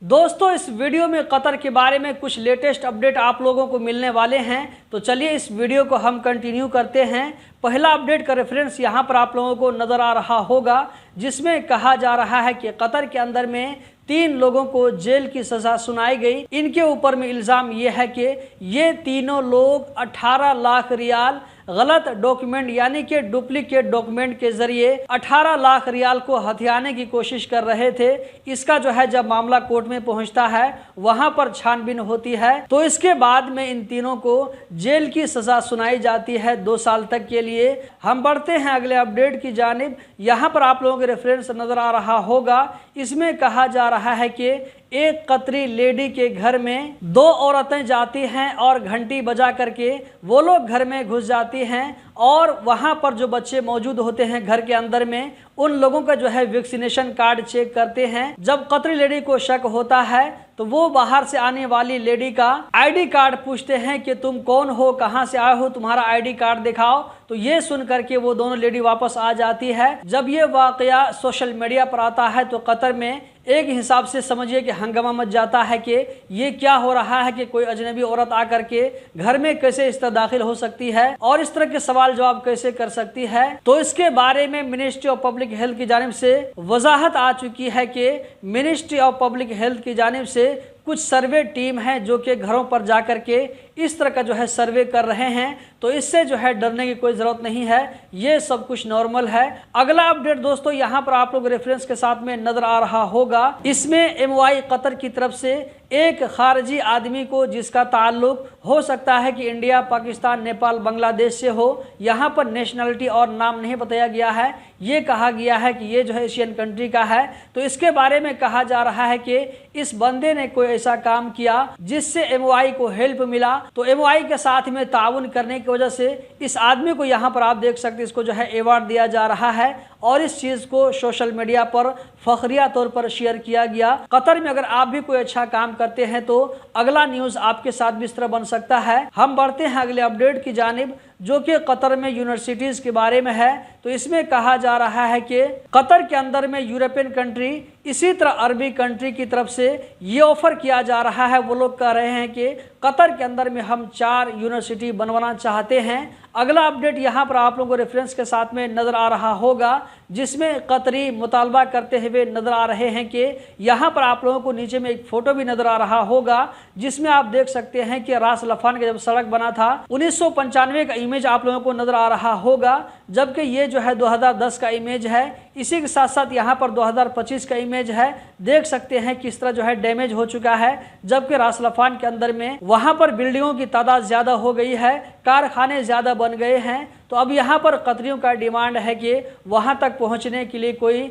दोस्तों इस वीडियो में कतर के बारे में कुछ लेटेस्ट अपडेट आप लोगों को मिलने वाले हैं, तो चलिए इस वीडियो को हम कंटिन्यू करते हैं। पहला अपडेट का रेफरेंस यहाँ पर आप लोगों को नज़र आ रहा होगा, जिसमें कहा जा रहा है कि कतर के अंदर में 3 लोगों को जेल की सज़ा सुनाई गई। इनके ऊपर में इल्ज़ाम ये है कि ये तीनों लोग 18 लाख रियाल गलत डॉक्यूमेंट यानी कि डुप्लीकेट डॉक्यूमेंट के जरिए 18 लाख रियाल को हथियाने की कोशिश कर रहे थे। इसका जो है जब मामला कोर्ट में पहुंचता है वहां पर छानबीन होती है, तो इसके बाद में इन तीनों को जेल की सजा सुनाई जाती है 2 साल तक के लिए। हम बढ़ते हैं अगले अपडेट की जानिब। यहाँ पर आप लोगों के रेफरेंस नजर आ रहा होगा, इसमें कहा जा रहा है कि एक कतरी लेडी के घर में 2 औरतें जाती हैं और घंटी बजा करके वो लोग घर में घुस जाती हैं और वहां पर जो बच्चे मौजूद होते हैं घर के अंदर में, उन लोगों का जो है वैक्सीनेशन कार्ड चेक करते हैं। जब कतरी लेडी को शक होता है तो वो बाहर से आने वाली लेडी का आईडी कार्ड पूछते हैं कि तुम कौन हो, कहां से आए हो, तुम्हारा आईडी कार्ड दिखाओ। तो ये सुन करके वो दोनों लेडी वापस आ जाती है। जब ये वाकया सोशल मीडिया पर आता है तो कतर में एक हिसाब से समझिए कि हंगामा मच जाता है कि ये क्या हो रहा है कि कोई अजनबी औरत आकर के घर में कैसे इस तरह दाखिल हो सकती है और इस तरह के सवाल जवाब कैसे कर सकती है। तो इसके बारे में मिनिस्ट्री ऑफ पब्लिक हेल्थ की जानिब से वजाहत आ चुकी है कि मिनिस्ट्री ऑफ पब्लिक हेल्थ की जानिब से कुछ सर्वे टीम है जो कि घरों पर जाकर के इस तरह का जो है सर्वे कर रहे हैं। तो इससे जो है डरने की कोई ज़रूरत नहीं है, ये सब कुछ नॉर्मल है। अगला अपडेट दोस्तों यहाँ पर आप लोग रेफरेंस के साथ में नजर आ रहा होगा, इसमें MOI कतर की तरफ से एक खारजी आदमी को जिसका ताल्लुक हो सकता है कि इंडिया, पाकिस्तान, नेपाल, बांग्लादेश से हो, यहाँ पर नेशनलिटी और नाम नहीं बताया गया है। ये कहा गया है कि ये जो है एशियन कंट्री का है। तो इसके बारे में कहा जा रहा है कि इस बंदे ने कोई ऐसा काम किया जिससे MOI को हेल्प मिला, तो MOI के साथ में ताउन करने की वजह से इस आदमी को यहाँ पर आप देख सकते हैं इसको जो है अवार्ड दिया जा रहा है और इस चीज़ को सोशल मीडिया पर फखरिया तौर पर शेयर किया गया। कतर में अगर आप भी कोई अच्छा काम करते हैं तो अगला न्यूज़ आपके साथ भी इस तरह बन सकता है। हम बढ़ते हैं अगले अपडेट की जानिब, जो कि कतर में यूनिवर्सिटीज़ के बारे में है। तो इसमें कहा जा रहा है कि कतर के अंदर में यूरोपियन कंट्री, इसी तरह अरबी कंट्री की तरफ से ये ऑफर किया जा रहा है। वो लोग कह रहे हैं कि कतर के अंदर में हम 4 यूनिवर्सिटी बनवाना चाहते हैं। अगला अपडेट यहाँ पर आप लोगों को रेफरेंस के साथ में नज़र आ रहा होगा, जिसमें कतरी मुतालबा करते हुए नज़र आ रहे हैं कि यहाँ पर आप लोगों को नीचे में एक फ़ोटो भी नज़र आ रहा होगा, जिसमें आप देख सकते हैं कि रास लफान का जब सड़क बना था 1995 का इमेज आप लोगों को नज़र आ रहा होगा, जबकि ये जो है 2010 का इमेज है। इसी के साथ साथ यहाँ पर 2025 का इमेज है। देख सकते हैं किस तरह जो है डैमेज हो चुका है, जबकि रास लफान के अंदर में वहाँ पर बिल्डिंगों की तादाद ज़्यादा हो गई है, कारखाने ज़्यादा बन गए हैं। तो अब यहाँ पर कतरियों का डिमांड है कि वहाँ तक पहुँचने के लिए कोई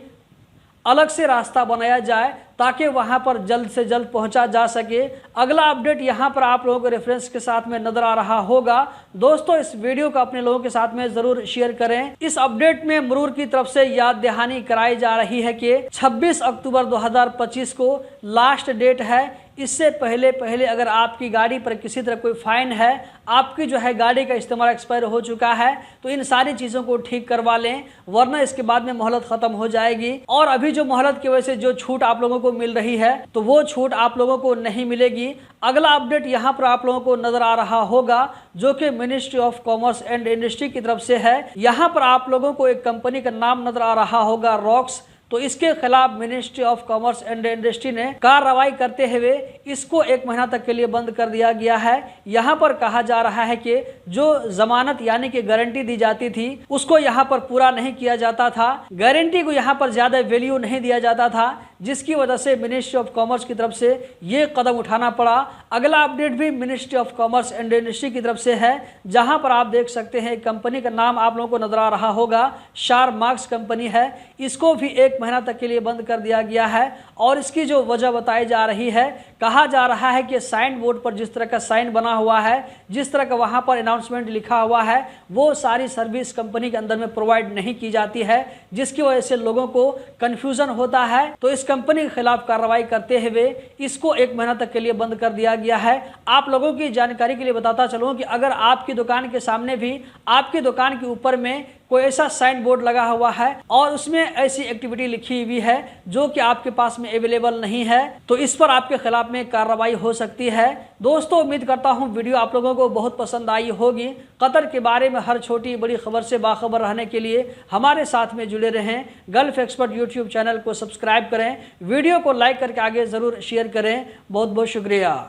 अलग से रास्ता बनाया जाए ताकि वहां पर जल्द से जल्द पहुंचा जा सके। अगला अपडेट यहां पर आप लोगों को रेफरेंस के साथ में नजर आ रहा होगा। दोस्तों इस वीडियो को अपने लोगों के साथ में जरूर शेयर करें। इस अपडेट में मरूर की तरफ से याद दहानी कराई जा रही है कि 26 अक्टूबर 2025 को लास्ट डेट है। इससे पहले अगर आपकी गाड़ी पर किसी तरह कोई फाइन है, आपकी जो है गाड़ी का इस्तेमाल एक्सपायर हो चुका है, तो इन सारी चीज़ों को ठीक करवा लें, वरना इसके बाद में मोहलत ख़त्म हो जाएगी। और अभी जो मोहलत की वजह से जो छूट आप लोगों को मिल रही है तो वो छूट आप लोगों को नहीं मिलेगी। अगला अपडेट यहाँ पर आप लोगों को नज़र आ रहा होगा, जो कि ministry of commerce and industry की तरफ से है। यहाँ पर आप लोगों को एक कंपनी का नाम नज़र आ रहा होगा, रॉक्स। तो इसके खिलाफ ministry of commerce and industry ने कार्रवाई करते हुए इसको 1 महीना तक के लिए बंद कर दिया गया है। यहाँ पर कहा जा रहा है कि जो जमानत यानी कि गारंटी दी जाती थी उसको यहाँ पर पूरा नहीं किया जाता था, गारंटी को यहाँ पर ज़्यादा वैल्यू नहीं दिया जाता था, जिसकी वजह से मिनिस्ट्री ऑफ कॉमर्स की तरफ से ये कदम उठाना पड़ा। अगला अपडेट भी ministry of commerce and industry की तरफ से है, जहाँ पर आप देख सकते हैं कंपनी का नाम आप लोगों को नजर आ रहा होगा, शार मार्क्स कंपनी है। इसको भी 1 महीना तक के लिए बंद कर दिया गया है और इसकी जो वजह बताई जा रही है, कहा जा रहा है कि साइन बोर्ड पर जिस तरह का साइन बना हुआ है, जिस तरह का वहां पर अनाउंसमेंट लिखा हुआ है, वो सारी सर्विस कंपनी के अंदर में प्रोवाइड नहीं की जाती है, जिसकी वजह से लोगों को कंफ्यूजन होता है। तो इस कंपनी के खिलाफ कार्रवाई करते हुए इसको 1 महीना तक के लिए बंद कर दिया गया है। आप लोगों की जानकारी के लिए बताता चलूँ कि अगर आपकी दुकान के सामने भी, आपकी दुकान के ऊपर में कोई ऐसा साइन बोर्ड लगा हुआ है और उसमें ऐसी एक्टिविटी लिखी हुई है जो कि आपके पास में अवेलेबल नहीं है, तो इस पर आपके खिलाफ में कार्रवाई हो सकती है। दोस्तों, उम्मीद करता हूं वीडियो आप लोगों को बहुत पसंद आई होगी। कतर के बारे में हर छोटी बड़ी खबर से बाखबर रहने के लिए हमारे साथ में जुड़े रहें। गल्फ एक्सपर्ट यूट्यूब चैनल को सब्सक्राइब करें, वीडियो को लाइक करके आगे ज़रूर शेयर करें। बहुत बहुत शुक्रिया।